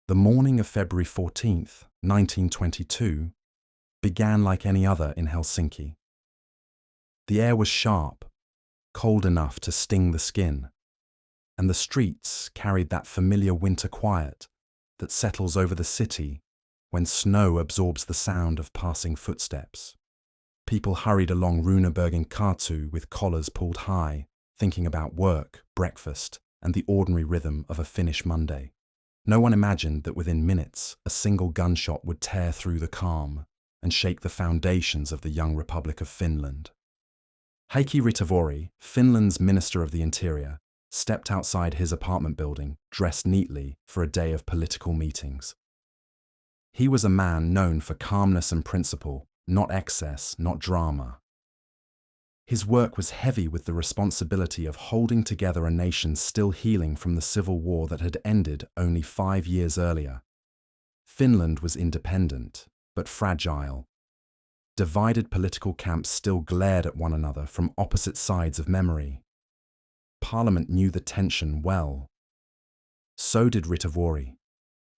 The morning of February 14th, 1922, began like any other in Helsinki. The air was sharp, cold enough to sting the skin, and the streets carried that familiar winter quiet that settles over the city when snow absorbs the sound of passing footsteps. People hurried along Runebergen Katu with collars pulled high, thinking about work, breakfast, and the ordinary rhythm of a Finnish Monday. No one imagined that within minutes a single gunshot would tear through the calm and shake the foundations of the young Republic of Finland. Heikki Ritavuori, Finland's Minister of the Interior, stepped outside his apartment building, dressed neatly for a day of political meetings. He was a man known for calmness and principle, not excess, not drama. His work was heavy with the responsibility of holding together a nation still healing from the civil war that had ended only 5 years earlier. Finland was independent, but fragile. Divided political camps still glared at one another from opposite sides of memory. Parliament knew the tension well. So did Ritavuori.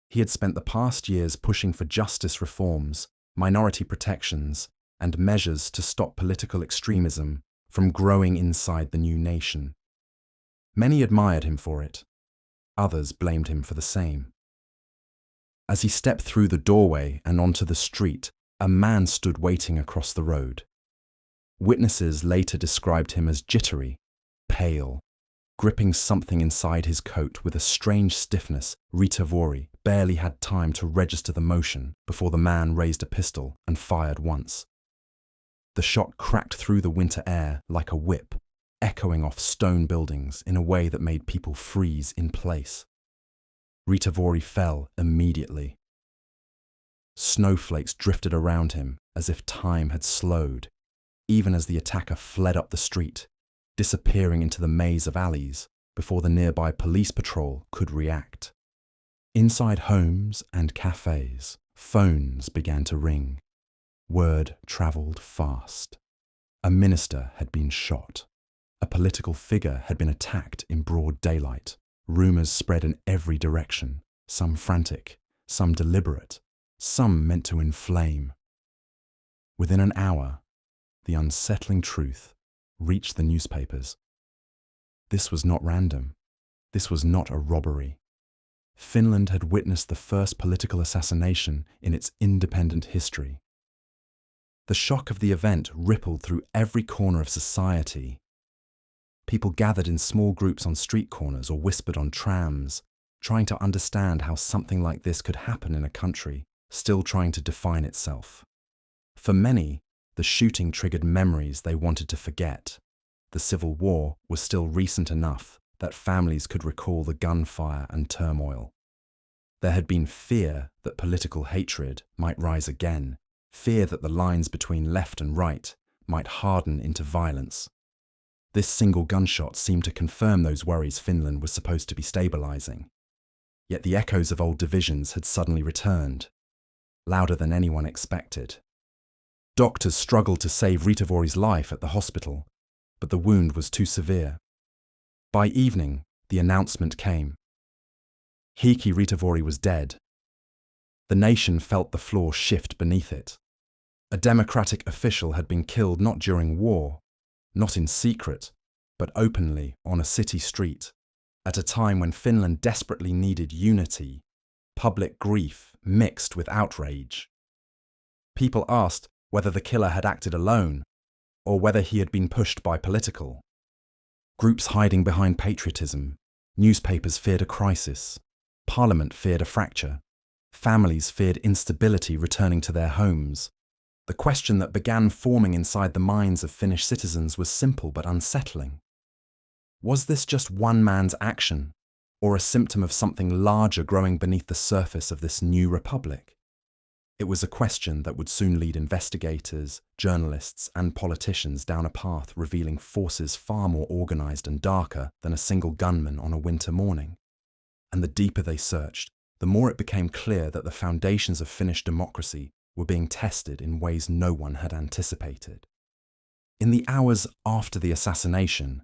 He had spent the past years pushing for justice reforms, minority protections, and measures to stop political extremism from growing inside the new nation. Many admired him for it. Others blamed him for the same. As he stepped through the doorway and onto the street, a man stood waiting across the road. Witnesses later described him as jittery, pale, gripping something inside his coat with a strange stiffness. Ritavuori barely had time to register the motion before the man raised a pistol and fired once. The shot cracked through the winter air like a whip, echoing off stone buildings in a way that made people freeze in place. Ritavuori fell immediately. Snowflakes drifted around him as if time had slowed, even as the attacker fled up the street, disappearing into the maze of alleys before the nearby police patrol could react. Inside homes and cafes, phones began to ring. Word travelled fast. A minister had been shot. A political figure had been attacked in broad daylight. Rumours spread in every direction, some frantic, some deliberate, some meant to inflame. Within an hour, the unsettling truth reached the newspapers. This was not random. This was not a robbery. Finland had witnessed the first political assassination in its independent history. The shock of the event rippled through every corner of society. People gathered in small groups on street corners or whispered on trams, trying to understand how something like this could happen in a country still trying to define itself. For many, the shooting triggered memories they wanted to forget. The Civil War was still recent enough that families could recall the gunfire and turmoil. There had been fear that political hatred might rise again, fear that the lines between left and right might harden into violence. This single gunshot seemed to confirm those worries Finland was supposed to be stabilizing. Yet the echoes of old divisions had suddenly returned, louder than anyone expected. Doctors struggled to save Ritavuori's life at the hospital, but the wound was too severe. By evening, the announcement came. Heikki Ritavuori was dead. The nation felt the floor shift beneath it. A democratic official had been killed not during war, not in secret, but openly on a city street, at a time when Finland desperately needed unity, public grief mixed with outrage. People asked whether the killer had acted alone, or whether he had been pushed by political. Groups hiding behind patriotism, newspapers feared a crisis, Parliament feared a fracture. Families feared instability returning to their homes. The question that began forming inside the minds of Finnish citizens was simple but unsettling. Was this just one man's action, or a symptom of something larger growing beneath the surface of this new republic? It was a question that would soon lead investigators, journalists, and politicians down a path revealing forces far more organized and darker than a single gunman on a winter morning. And the deeper they searched, the more it became clear that the foundations of Finnish democracy were being tested in ways no one had anticipated. In the hours after the assassination,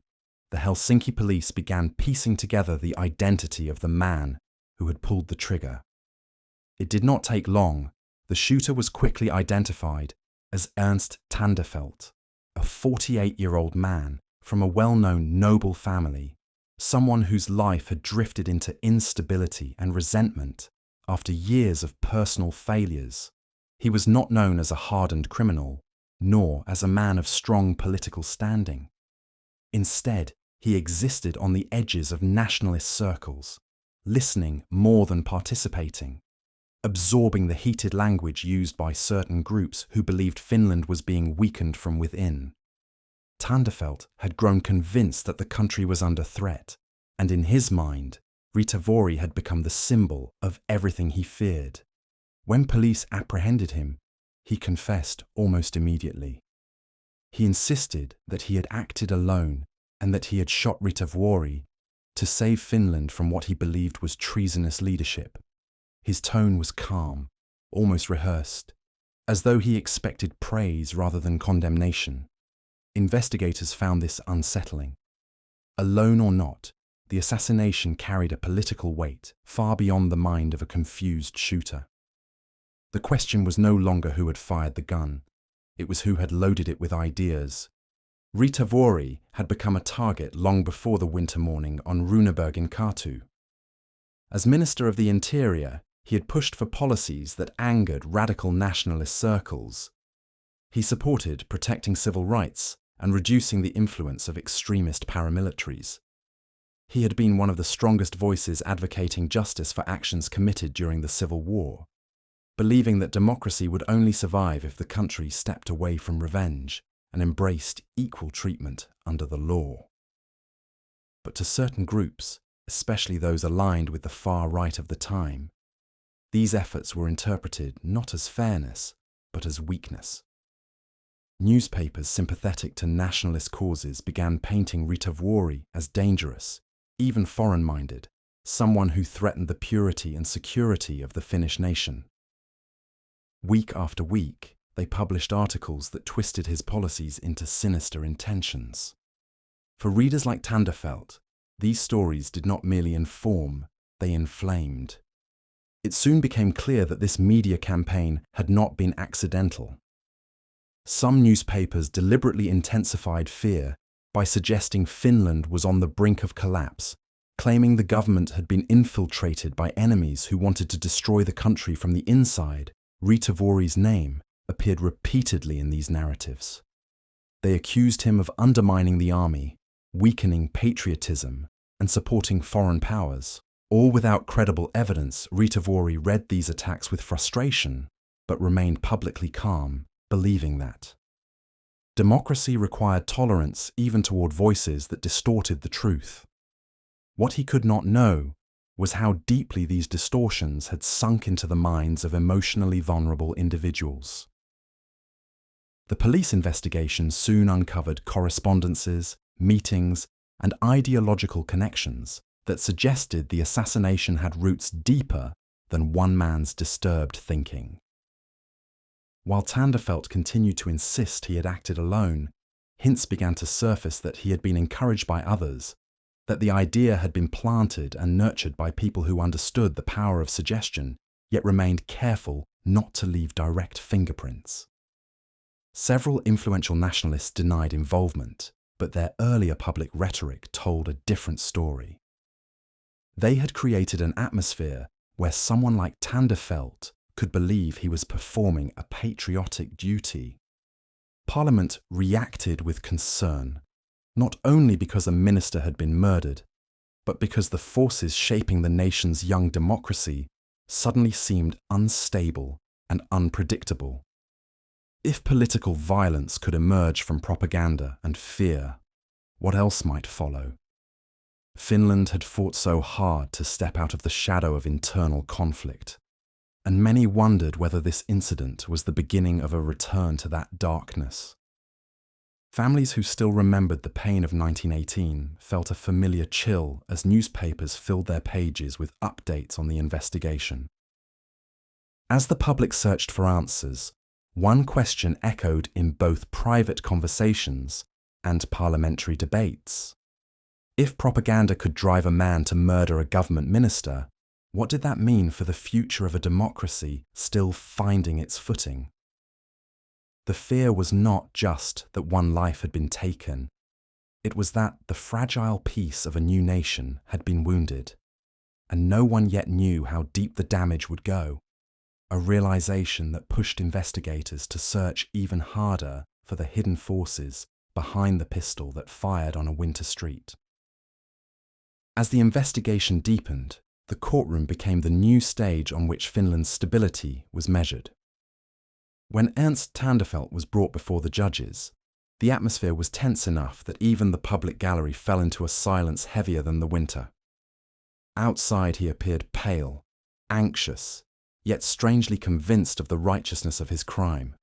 the Helsinki police began piecing together the identity of the man who had pulled the trigger. It did not take long. The shooter was quickly identified as Ernst Tandefelt, a 48-year-old man from a well-known noble family, someone whose life had drifted into instability and resentment after years of personal failures. He was not known as a hardened criminal, nor as a man of strong political standing. Instead, he existed on the edges of nationalist circles, listening more than participating, absorbing the heated language used by certain groups who believed Finland was being weakened from within. Tandefelt had grown convinced that the country was under threat, and in his mind, Ritavuori had become the symbol of everything he feared. When police apprehended him, he confessed almost immediately. He insisted that he had acted alone and that he had shot Ritavuori to save Finland from what he believed was treasonous leadership. His tone was calm, almost rehearsed, as though he expected praise rather than condemnation. Investigators found this unsettling. Alone or not, the assassination carried a political weight far beyond the mind of a confused shooter. The question was no longer who had fired the gun, it was who had loaded it with ideas. Ritavuori had become a target long before the winter morning on Runeberg in Katu. As Minister of the Interior, he had pushed for policies that angered radical nationalist circles. He supported protecting civil rights and reducing the influence of extremist paramilitaries. He had been one of the strongest voices advocating justice for actions committed during the Civil War, believing that democracy would only survive if the country stepped away from revenge and embraced equal treatment under the law. But to certain groups, especially those aligned with the far right of the time, these efforts were interpreted not as fairness, but as weakness. Newspapers sympathetic to nationalist causes began painting Ritavuori as dangerous, even foreign-minded, someone who threatened the purity and security of the Finnish nation. Week after week, they published articles that twisted his policies into sinister intentions. For readers like Tandefelt, these stories did not merely inform, they inflamed. It soon became clear that this media campaign had not been accidental. Some newspapers deliberately intensified fear by suggesting Finland was on the brink of collapse, claiming the government had been infiltrated by enemies who wanted to destroy the country from the inside. Ritavuori's name appeared repeatedly in these narratives. They accused him of undermining the army, weakening patriotism, and supporting foreign powers. All without credible evidence, Ritavuori read these attacks with frustration, but remained publicly calm, believing that democracy required tolerance even toward voices that distorted the truth. What he could not know was how deeply these distortions had sunk into the minds of emotionally vulnerable individuals. The police investigation soon uncovered correspondences, meetings, and ideological connections that suggested the assassination had roots deeper than one man's disturbed thinking. While Tandefelt continued to insist he had acted alone, hints began to surface that he had been encouraged by others, that the idea had been planted and nurtured by people who understood the power of suggestion, yet remained careful not to leave direct fingerprints. Several influential nationalists denied involvement, but their earlier public rhetoric told a different story. They had created an atmosphere where someone like Tandefelt could believe he was performing a patriotic duty. Parliament reacted with concern, not only because a minister had been murdered, but because the forces shaping the nation's young democracy suddenly seemed unstable and unpredictable. If political violence could emerge from propaganda and fear, what else might follow? Finland had fought so hard to step out of the shadow of internal conflict, and many wondered whether this incident was the beginning of a return to that darkness. Families who still remembered the pain of 1918 felt a familiar chill as newspapers filled their pages with updates on the investigation. As the public searched for answers, one question echoed in both private conversations and parliamentary debates. If propaganda could drive a man to murder a government minister, What did that mean for the future of a democracy still finding its footing? The fear was not just that one life had been taken. It was that the fragile peace of a new nation had been wounded, and no one yet knew how deep the damage would go, a realization that pushed investigators to search even harder for the hidden forces behind the pistol that fired on a winter street. As the investigation deepened, the courtroom became the new stage on which Finland's stability was measured. When Ernst Tandefelt was brought before the judges, the atmosphere was tense enough that even the public gallery fell into a silence heavier than the winter. Outside he appeared pale, anxious, yet strangely convinced of the righteousness of his crime.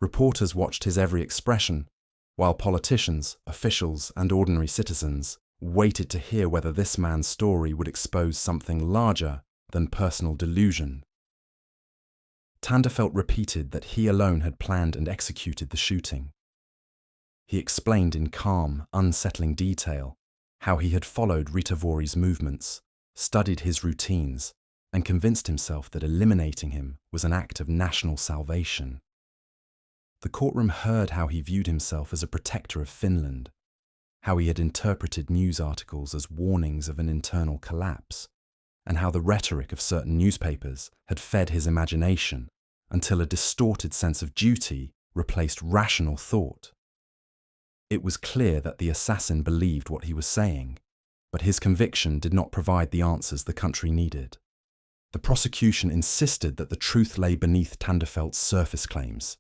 Reporters watched his every expression, while politicians, officials, and ordinary citizens waited to hear whether this man's story would expose something larger than personal delusion. Tandefelt repeated that he alone had planned and executed the shooting. He explained in calm, unsettling detail how he had followed Ritavuori's movements, studied his routines, and convinced himself that eliminating him was an act of national salvation. The courtroom heard how he viewed himself as a protector of Finland, how he had interpreted news articles as warnings of an internal collapse, and how the rhetoric of certain newspapers had fed his imagination until a distorted sense of duty replaced rational thought. It was clear that the assassin believed what he was saying, but his conviction did not provide the answers the country needed. The prosecution insisted that the truth lay beneath Tandefelt's surface claims.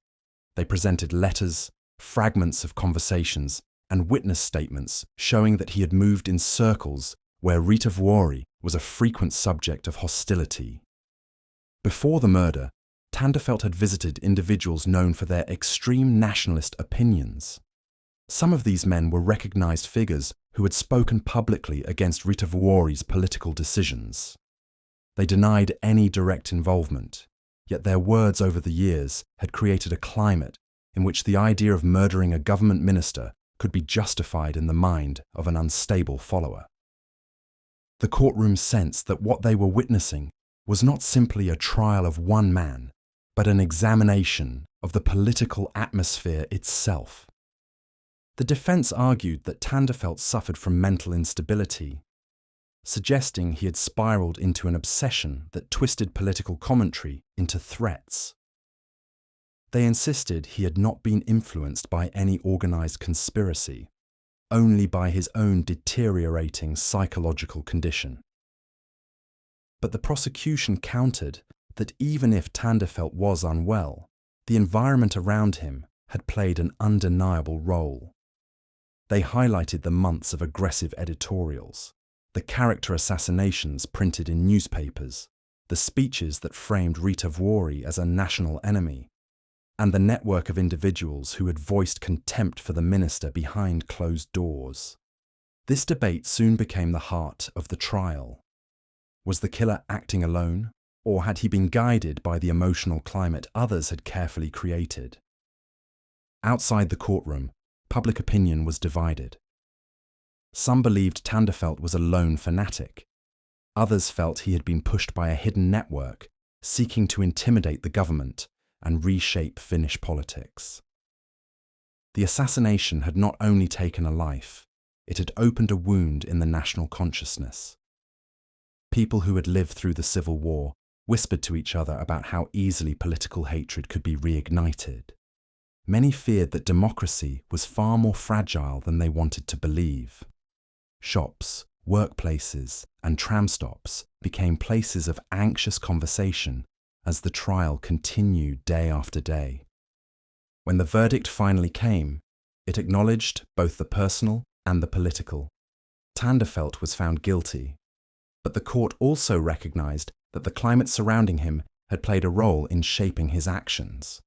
They presented letters, fragments of conversations, and witness statements showing that he had moved in circles where Ritavuori was a frequent subject of hostility. Before the murder, Tandefelt had visited individuals known for their extreme nationalist opinions. Some of these men were recognized figures who had spoken publicly against Ritavuori's political decisions. They denied any direct involvement, yet their words over the years had created a climate in which the idea of murdering a government minister could be justified in the mind of an unstable follower. The courtroom sensed that what they were witnessing was not simply a trial of one man, but an examination of the political atmosphere itself. The defense argued that Tandefelt suffered from mental instability, suggesting he had spiraled into an obsession that twisted political commentary into threats. They insisted he had not been influenced by any organized conspiracy, only by his own deteriorating psychological condition. But the prosecution countered that even if Tandefelt was unwell, the environment around him had played an undeniable role. They highlighted the months of aggressive editorials, the character assassinations printed in newspapers, the speeches that framed Ritavuori as a national enemy, and the network of individuals who had voiced contempt for the minister behind closed doors. This debate soon became the heart of the trial. Was the killer acting alone, or had he been guided by the emotional climate others had carefully created? Outside the courtroom, public opinion was divided. Some believed Tandefelt was a lone fanatic. Others felt he had been pushed by a hidden network, seeking to intimidate the government and reshape Finnish politics. The assassination had not only taken a life, it had opened a wound in the national consciousness. People who had lived through the Civil War whispered to each other about how easily political hatred could be reignited. Many feared that democracy was far more fragile than they wanted to believe. Shops, workplaces, and tram stops became places of anxious conversation as the trial continued day after day. When the verdict finally came, it acknowledged both the personal and the political. Tandefelt was found guilty, but the court also recognized that the climate surrounding him had played a role in shaping his actions.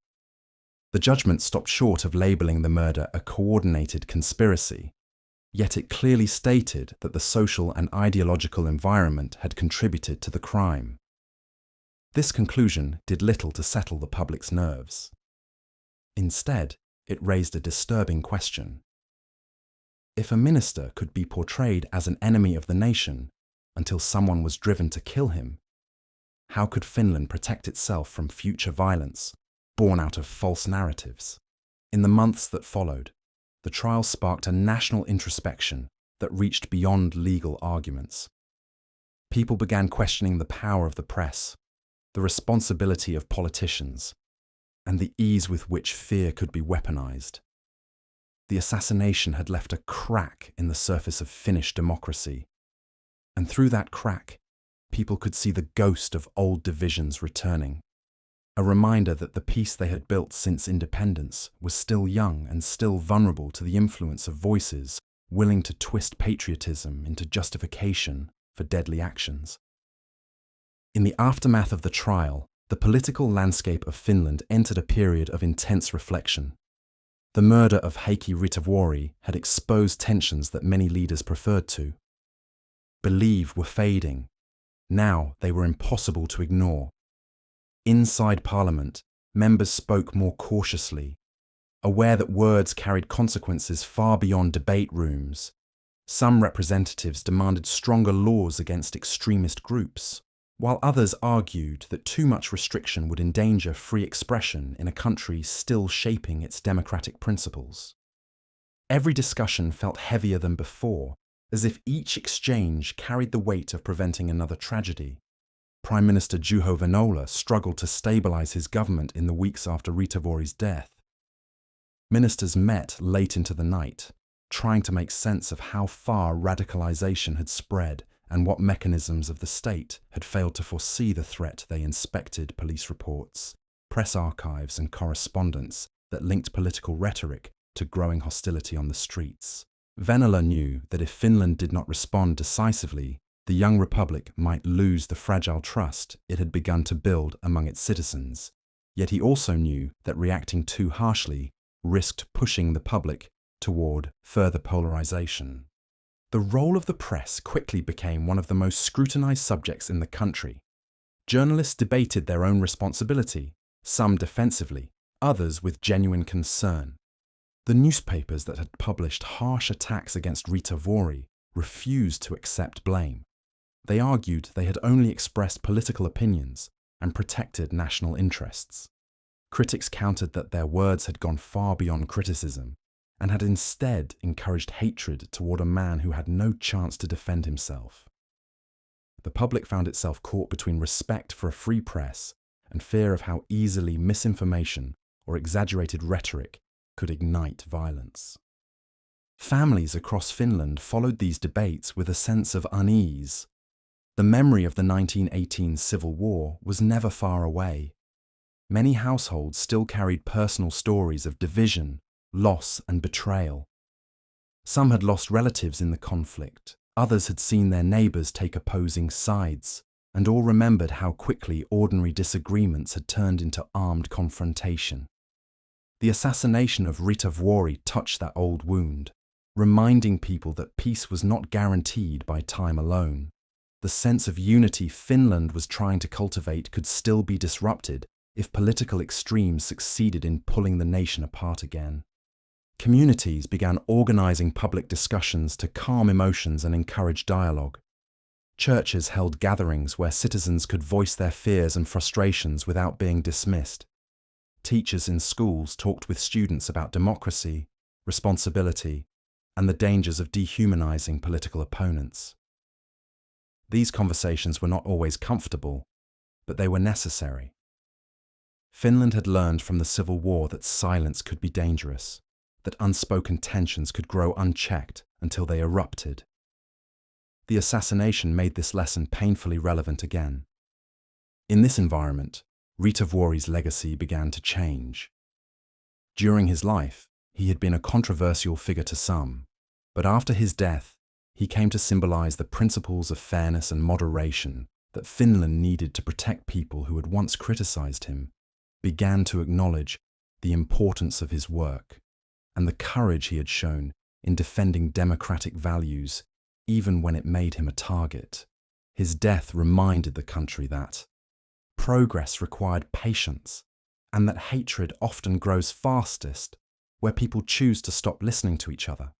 The judgment stopped short of labeling the murder a coordinated conspiracy, yet it clearly stated that the social and ideological environment had contributed to the crime. This conclusion did little to settle the public's nerves. Instead, it raised a disturbing question. If a minister could be portrayed as an enemy of the nation, until someone was driven to kill him. How could Finland protect itself from future violence, born out of false narratives? In the months that followed, the trial sparked a national introspection that reached beyond legal arguments. People began questioning the power of the press, the responsibility of politicians, and the ease with which fear could be weaponized. The assassination had left a crack in the surface of Finnish democracy, and through that crack, people could see the ghost of old divisions returning, a reminder that the peace they had built since independence was still young and still vulnerable to the influence of voices willing to twist patriotism into justification for deadly actions. In the aftermath of the trial, the political landscape of Finland entered a period of intense reflection. The murder of Heikki Ritavuori had exposed tensions that many leaders preferred to believe were fading. Now they were impossible to ignore. Inside Parliament, members spoke more cautiously, aware that words carried consequences far beyond debate rooms. Some representatives demanded stronger laws against extremist groups, while others argued that too much restriction would endanger free expression in a country still shaping its democratic principles. Every discussion felt heavier than before, as if each exchange carried the weight of preventing another tragedy. Prime Minister Juho Väinölä struggled to stabilize his government in the weeks after Ritavuori's death. Ministers met late into the night, trying to make sense of how far radicalization had spread and what mechanisms of the state had failed to foresee the threat. They inspected police reports, press archives, and correspondence that linked political rhetoric to growing hostility on the streets. Väinölä knew that if Finland did not respond decisively, the young republic might lose the fragile trust it had begun to build among its citizens. Yet he also knew that reacting too harshly risked pushing the public toward further polarization. The role of the press quickly became one of the most scrutinized subjects in the country. Journalists debated their own responsibility, some defensively, others with genuine concern. The newspapers that had published harsh attacks against Ritavuori refused to accept blame. They argued they had only expressed political opinions and protected national interests. Critics countered that their words had gone far beyond criticism and had instead encouraged hatred toward a man who had no chance to defend himself. The public found itself caught between respect for a free press and fear of how easily misinformation or exaggerated rhetoric could ignite violence. Families across Finland followed these debates with a sense of unease. The memory of the 1918 Civil War was never far away. Many households still carried personal stories of division, loss, and betrayal. Some had lost relatives in the conflict, others had seen their neighbours take opposing sides, and all remembered how quickly ordinary disagreements had turned into armed confrontation. The assassination of Ritavuori touched that old wound, reminding people that peace was not guaranteed by time alone. The sense of unity Finland was trying to cultivate could still be disrupted if political extremes succeeded in pulling the nation apart again. Communities began organizing public discussions to calm emotions and encourage dialogue. Churches held gatherings where citizens could voice their fears and frustrations without being dismissed. Teachers in schools talked with students about democracy, responsibility, and the dangers of dehumanizing political opponents. These conversations were not always comfortable, but they were necessary. Finland had learned from the Civil War that silence could be dangerous, that unspoken tensions could grow unchecked until they erupted. The assassination made this lesson painfully relevant again. In this environment, Ritavuori's legacy began to change. During his life, he had been a controversial figure to some, but after his death, he came to symbolize the principles of fairness and moderation that Finland needed to protect. People who had once criticized him began to acknowledge the importance of his work and the courage he had shown in defending democratic values, even when it made him a target. His death reminded the country that progress required patience, and that hatred often grows fastest where people choose to stop listening to each other.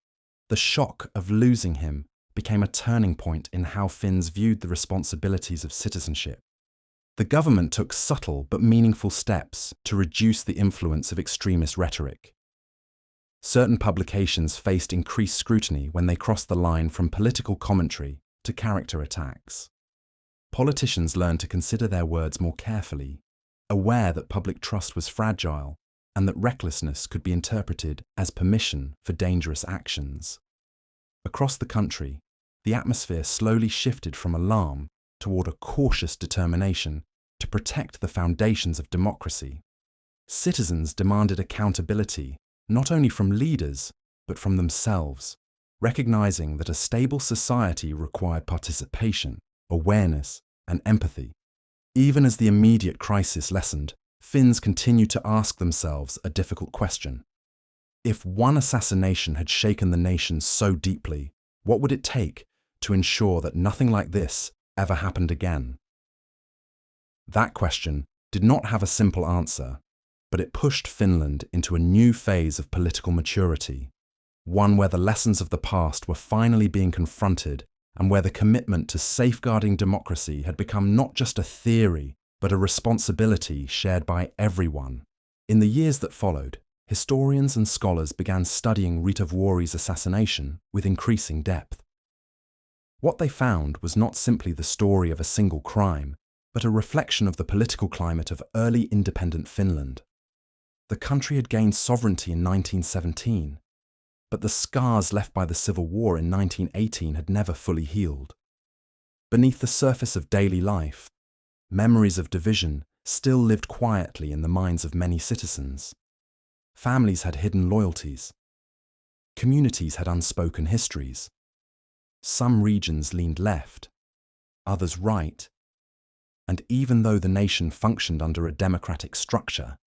The shock of losing him became a turning point in how Finns viewed the responsibilities of citizenship. The government took subtle but meaningful steps to reduce the influence of extremist rhetoric. Certain publications faced increased scrutiny when they crossed the line from political commentary to character attacks. Politicians learned to consider their words more carefully, aware that public trust was fragile and that recklessness could be interpreted as permission for dangerous actions. Across the country, the atmosphere slowly shifted from alarm toward a cautious determination to protect the foundations of democracy. Citizens demanded accountability not only from leaders, but from themselves, recognizing that a stable society required participation, awareness, and empathy. Even as the immediate crisis lessened, Finns continued to ask themselves a difficult question. If one assassination had shaken the nation so deeply, what would it take to ensure that nothing like this ever happened again? That question did not have a simple answer, but it pushed Finland into a new phase of political maturity, one where the lessons of the past were finally being confronted and where the commitment to safeguarding democracy had become not just a theory, but a responsibility shared by everyone. In the years that followed, historians and scholars began studying Ritavuori's assassination with increasing depth. What they found was not simply the story of a single crime, but a reflection of the political climate of early independent Finland. The country had gained sovereignty in 1917, but the scars left by the Civil War in 1918 had never fully healed. Beneath the surface of daily life, memories of division still lived quietly in the minds of many citizens. Families had hidden loyalties. Communities had unspoken histories. Some regions leaned left, others right, and even though the nation functioned under a democratic structure,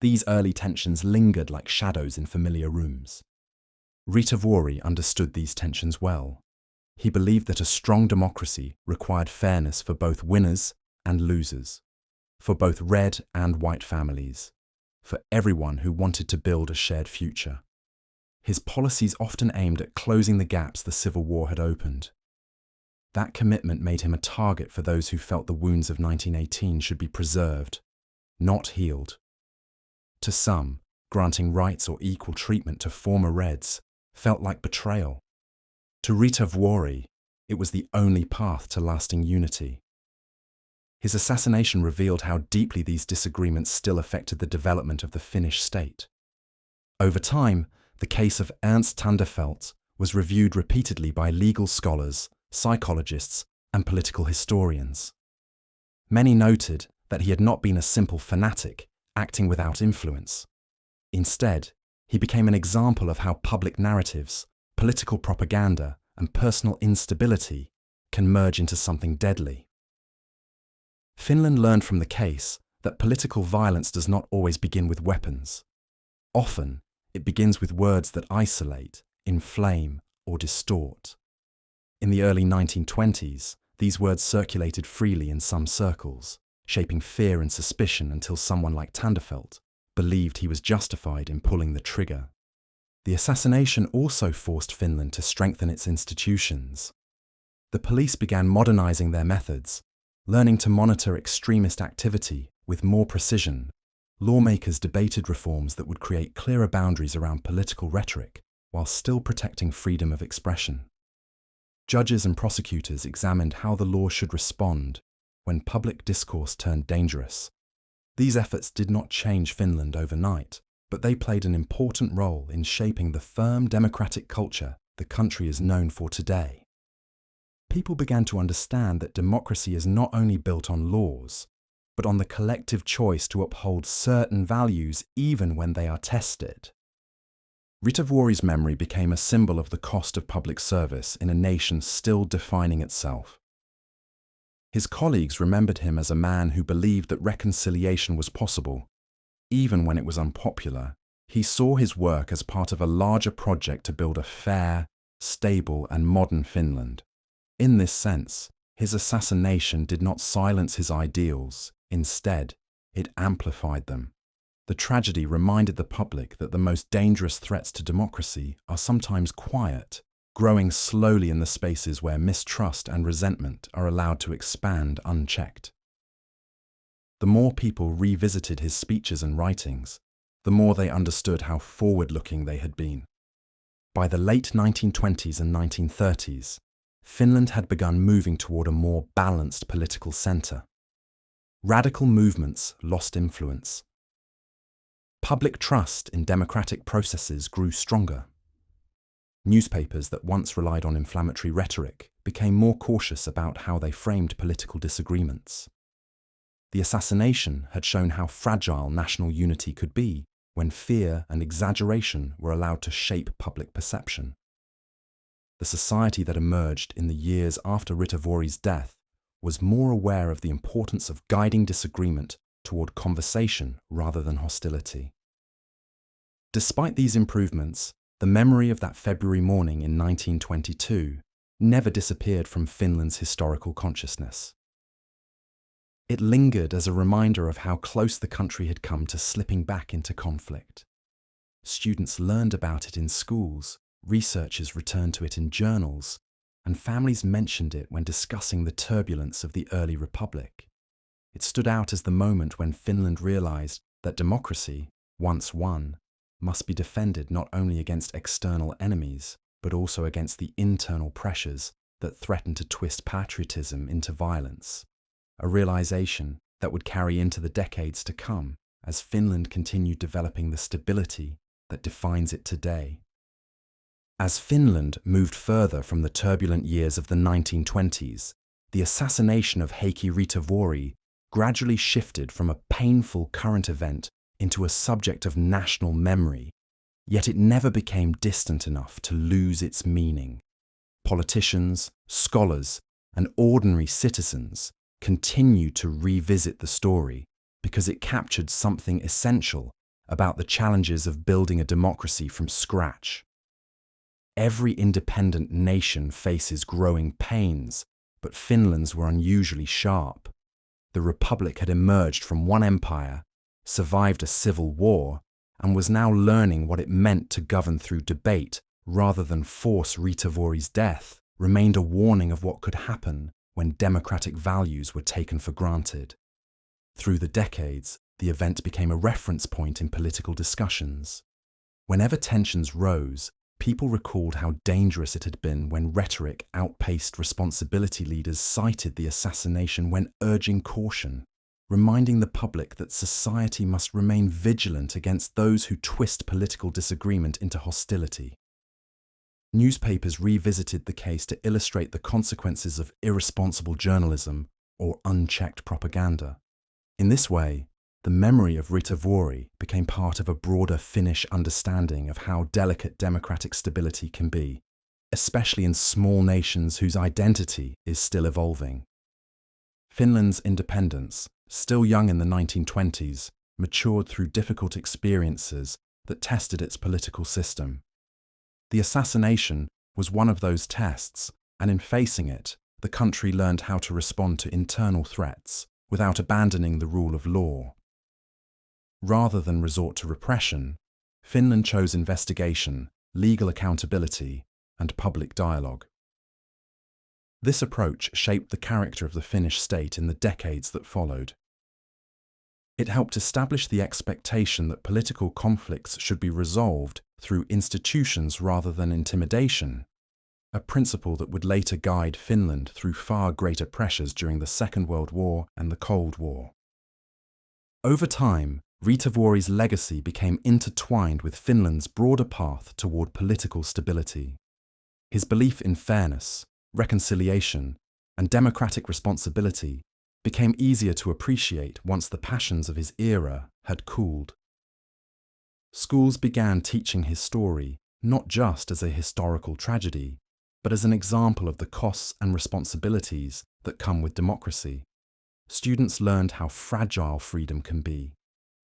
these early tensions lingered like shadows in familiar rooms. Ritavuori understood these tensions well. He believed that a strong democracy required fairness for both winners and losers, for both red and white families, for everyone who wanted to build a shared future. His policies often aimed at closing the gaps the Civil War had opened. That commitment made him a target for those who felt the wounds of 1918 should be preserved, not healed. To some, granting rights or equal treatment to former Reds felt like betrayal. To Ritavuori, it was the only path to lasting unity. His assassination revealed how deeply these disagreements still affected the development of the Finnish state. Over time, the case of Ernst Tandefelt was reviewed repeatedly by legal scholars, psychologists, and political historians. Many noted that he had not been a simple fanatic acting without influence. Instead, he became an example of how public narratives, political propaganda, and personal instability can merge into something deadly. Finland learned from the case that political violence does not always begin with weapons. Often, it begins with words that isolate, inflame, or distort. In the early 1920s, these words circulated freely in some circles, shaping fear and suspicion until someone like Tandefelt believed he was justified in pulling the trigger. The assassination also forced Finland to strengthen its institutions. The police began modernizing their methods, learning to monitor extremist activity with more precision. Lawmakers debated reforms that would create clearer boundaries around political rhetoric while still protecting freedom of expression. Judges and prosecutors examined how the law should respond when public discourse turned dangerous. These efforts did not change Finland overnight, but they played an important role in shaping the firm democratic culture the country is known for today. People began to understand that democracy is not only built on laws, but on the collective choice to uphold certain values even when they are tested. Ritavuori's memory became a symbol of the cost of public service in a nation still defining itself. His colleagues remembered him as a man who believed that reconciliation was possible. Even when it was unpopular, he saw his work as part of a larger project to build a fair, stable, and modern Finland. In this sense, his assassination did not silence his ideals. Instead, it amplified them. The tragedy reminded the public that the most dangerous threats to democracy are sometimes quiet growing slowly in the spaces where mistrust and resentment are allowed to expand unchecked. The more people revisited his speeches and writings, the more they understood how forward-looking they had been. By the late 1920s and 1930s, Finland had begun moving toward a more balanced political centre. Radical movements lost influence. Public trust in democratic processes grew stronger. Newspapers that once relied on inflammatory rhetoric became more cautious about how they framed political disagreements. The assassination had shown how fragile national unity could be when fear and exaggeration were allowed to shape public perception. The society that emerged in the years after Ritavuori's death was more aware of the importance of guiding disagreement toward conversation rather than hostility. Despite these improvements, the memory of that February morning in 1922 never disappeared from Finland's historical consciousness. It lingered as a reminder of how close the country had come to slipping back into conflict. Students learned about it in schools, researchers returned to it in journals, and families mentioned it when discussing the turbulence of the early republic. It stood out as the moment when Finland realized that democracy, once won, must be defended not only against external enemies, but also against the internal pressures that threatened to twist patriotism into violence. A realization that would carry into the decades to come as Finland continued developing the stability that defines it today. As Finland moved further from the turbulent years of the 1920s, the assassination of Heikki Ritavuori gradually shifted from a painful current event into a subject of national memory, yet it never became distant enough to lose its meaning. Politicians, scholars, and ordinary citizens continued to revisit the story because it captured something essential about the challenges of building a democracy from scratch. Every independent nation faces growing pains, but Finland's were unusually sharp. The republic had emerged from one empire, survived a civil war, and was now learning what it meant to govern through debate rather than force. Ritavuori's death remained a warning of what could happen when democratic values were taken for granted. Through the decades, the event became a reference point in political discussions. Whenever tensions rose, people recalled how dangerous it had been when rhetoric outpaced responsibility. Leaders cited the assassination when urging caution, reminding the public that society must remain vigilant against those who twist political disagreement into hostility. Newspapers revisited the case to illustrate the consequences of irresponsible journalism or unchecked propaganda. In this way, the memory of Ritavuori became part of a broader Finnish understanding of how delicate democratic stability can be, especially in small nations whose identity is still evolving. Finland's independence, still young in the 1920s, matured through difficult experiences that tested its political system. The assassination was one of those tests, and in facing it, the country learned how to respond to internal threats without abandoning the rule of law. Rather than resort to repression, Finland chose investigation, legal accountability, and public dialogue. This approach shaped the character of the Finnish state in the decades that followed. It helped establish the expectation that political conflicts should be resolved through institutions rather than intimidation, a principle that would later guide Finland through far greater pressures during the Second World War and the Cold War. Over time, Ritavuori's legacy became intertwined with Finland's broader path toward political stability. His belief in fairness, reconciliation, and democratic responsibility became easier to appreciate once the passions of his era had cooled. Schools began teaching his story not just as a historical tragedy, but as an example of the costs and responsibilities that come with democracy. Students learned how fragile freedom can be,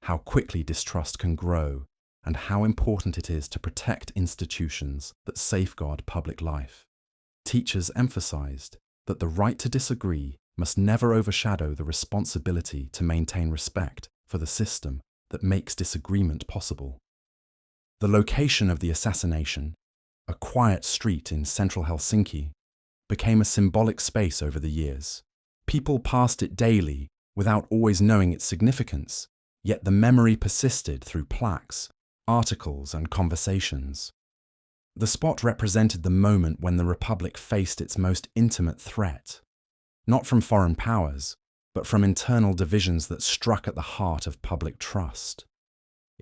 how quickly distrust can grow, and how important it is to protect institutions that safeguard public life. Teachers emphasized that the right to disagree must never overshadow the responsibility to maintain respect for the system that makes disagreement possible. The location of the assassination, a quiet street in central Helsinki, became a symbolic space over the years. People passed it daily without always knowing its significance, yet the memory persisted through plaques, articles, and conversations. The spot represented the moment when the Republic faced its most intimate threat, not from foreign powers, but from internal divisions that struck at the heart of public trust.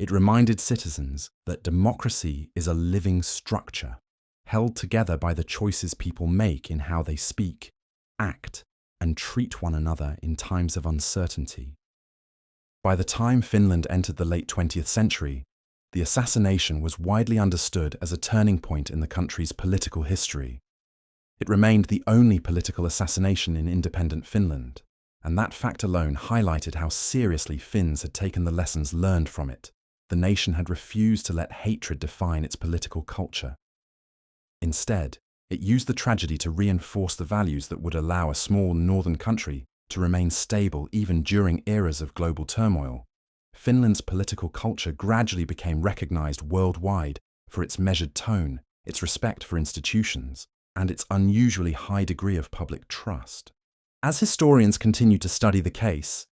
It reminded citizens that democracy is a living structure, held together by the choices people make in how they speak, act, and treat one another in times of uncertainty. By the time Finland entered the late 20th century, the assassination was widely understood as a turning point in the country's political history. It remained the only political assassination in independent Finland, and that fact alone highlighted how seriously Finns had taken the lessons learned from it. The nation had refused to let hatred define its political culture. Instead, it used the tragedy to reinforce the values that would allow a small northern country to remain stable even during eras of global turmoil. Finland's political culture gradually became recognized worldwide for its measured tone, its respect for institutions, and its unusually high degree of public trust. As historians continued to study the case,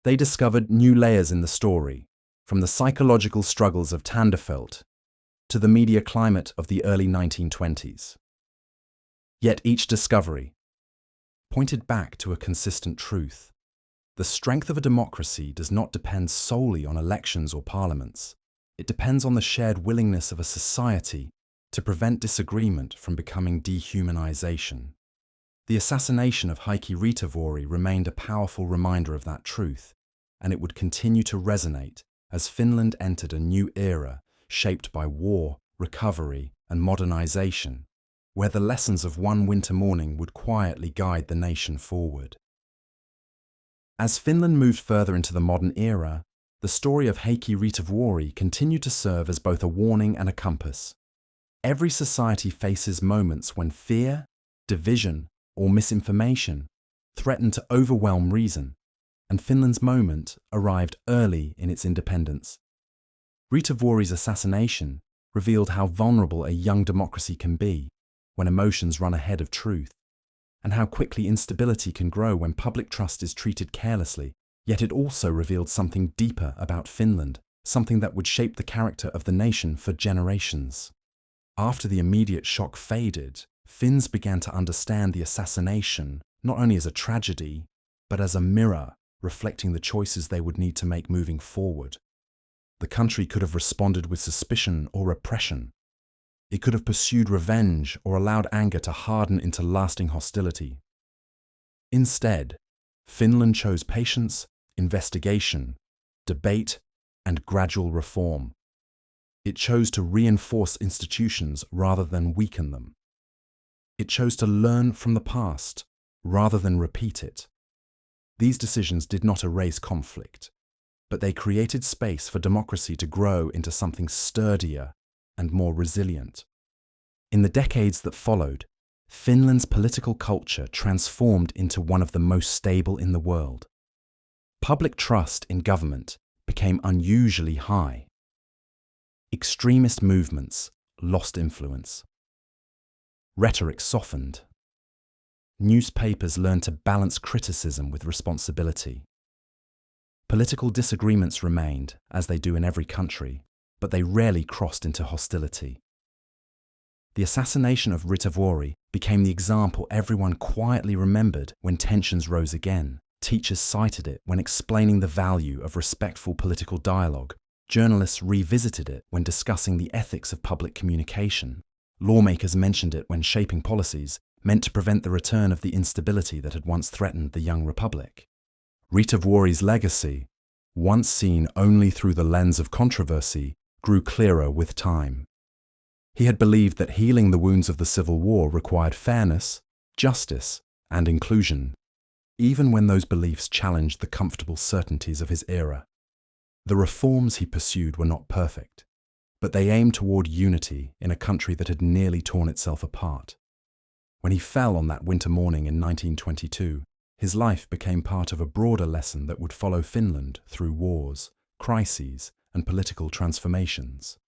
they discovered new layers in the story, from the psychological struggles of Tandefelt to the media climate of the early 1920s. Yet each discovery pointed back to a consistent truth. The strength of a democracy does not depend solely on elections or parliaments. It depends on the shared willingness of a society to prevent disagreement from becoming dehumanization. The assassination of Heikki Ritavuori remained a powerful reminder of that truth, and it would continue to resonate as Finland entered a new era shaped by war, recovery, and modernization, where the lessons of one winter morning would quietly guide the nation forward. As Finland moved further into the modern era, the story of Heikki Ritavuori continued to serve as both a warning and a compass. Every society faces moments when fear, division, or misinformation threaten to overwhelm reason, and Finland's moment arrived early in its independence. Ritavuori's assassination revealed how vulnerable a young democracy can be when emotions run ahead of truth, and how quickly instability can grow when public trust is treated carelessly. Yet it also revealed something deeper about Finland, something that would shape the character of the nation for generations. After the immediate shock faded, Finns began to understand the assassination not only as a tragedy, but as a mirror reflecting the choices they would need to make moving forward. The country could have responded with suspicion or repression. It could have pursued revenge or allowed anger to harden into lasting hostility. Instead, Finland chose patience, investigation, debate, and gradual reform. It chose to reinforce institutions rather than weaken them. It chose to learn from the past rather than repeat it. These decisions did not erase conflict, but they created space for democracy to grow into something sturdier and more resilient. In the decades that followed, Finland's political culture transformed into one of the most stable in the world. Public trust in government became unusually high. Extremist movements lost influence. Rhetoric softened. Newspapers learned to balance criticism with responsibility. Political disagreements remained, as they do in every country, but they rarely crossed into hostility. The assassination of Ritavuori became the example everyone quietly remembered when tensions rose again. Teachers cited it when explaining the value of respectful political dialogue. Journalists revisited it when discussing the ethics of public communication. Lawmakers mentioned it when shaping policies meant to prevent the return of the instability that had once threatened the young republic. Ritavuori's legacy, once seen only through the lens of controversy, grew clearer with time. He had believed that healing the wounds of the Civil War required fairness, justice, and inclusion, even when those beliefs challenged the comfortable certainties of his era. The reforms he pursued were not perfect, but they aimed toward unity in a country that had nearly torn itself apart. When he fell on that winter morning in 1922, his life became part of a broader lesson that would follow Finland through wars, crises, and political transformations.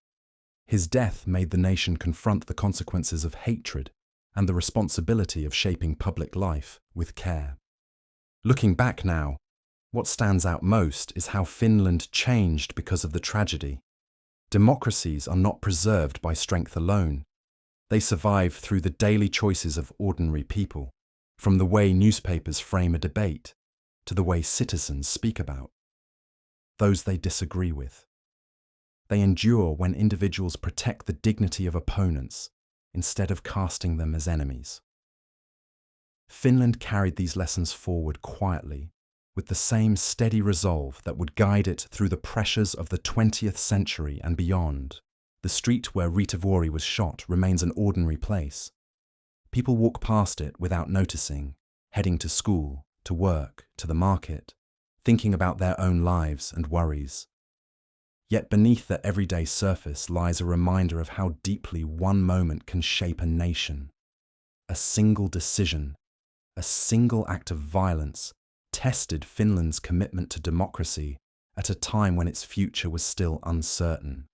His death made the nation confront the consequences of hatred and the responsibility of shaping public life with care. Looking back now, what stands out most is how Finland changed because of the tragedy. Democracies are not preserved by strength alone. They survive through the daily choices of ordinary people, from the way newspapers frame a debate to the way citizens speak about those they disagree with. They endure when individuals protect the dignity of opponents instead of casting them as enemies. Finland carried these lessons forward quietly, with the same steady resolve that would guide it through the pressures of the 20th century and beyond. The street where Ritavuori was shot remains an ordinary place. People walk past it without noticing, heading to school, to work, to the market, thinking about their own lives and worries. Yet beneath that everyday surface lies a reminder of how deeply one moment can shape a nation. A single decision, a single act of violence, tested Finland's commitment to democracy at a time when its future was still uncertain.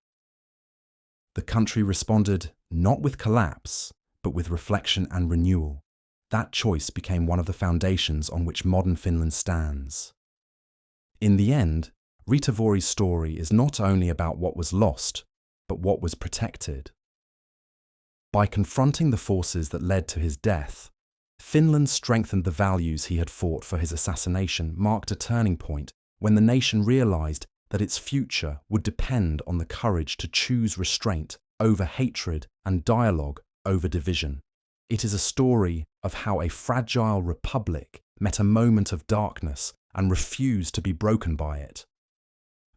The country responded not with collapse, but with reflection and renewal. That choice became one of the foundations on which modern Finland stands. In the end, Ritavuori's story is not only about what was lost, but what was protected. By confronting the forces that led to his death, Finland strengthened the values he had fought for. His assassination marked a turning point when the nation realized that its future would depend on the courage to choose restraint over hatred and dialogue over division. It is a story of how a fragile republic met a moment of darkness and refused to be broken by it.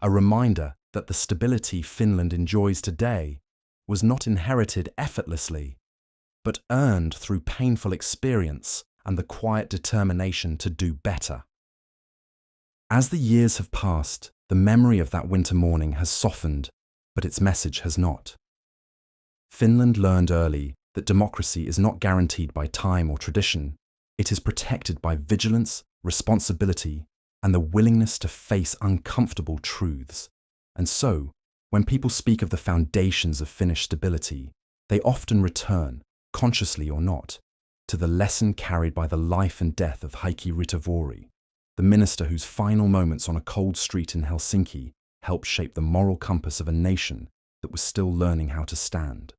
A reminder that the stability Finland enjoys today was not inherited effortlessly, but earned through painful experience and the quiet determination to do better. As the years have passed, the memory of that winter morning has softened, but its message has not. Finland learned early that democracy is not guaranteed by time or tradition. It is protected by vigilance, responsibility, and the willingness to face uncomfortable truths. And so, when people speak of the foundations of Finnish stability, they often return, consciously or not, to the lesson carried by the life and death of Heikki Ritavuori, the minister whose final moments on a cold street in Helsinki helped shape the moral compass of a nation that was still learning how to stand.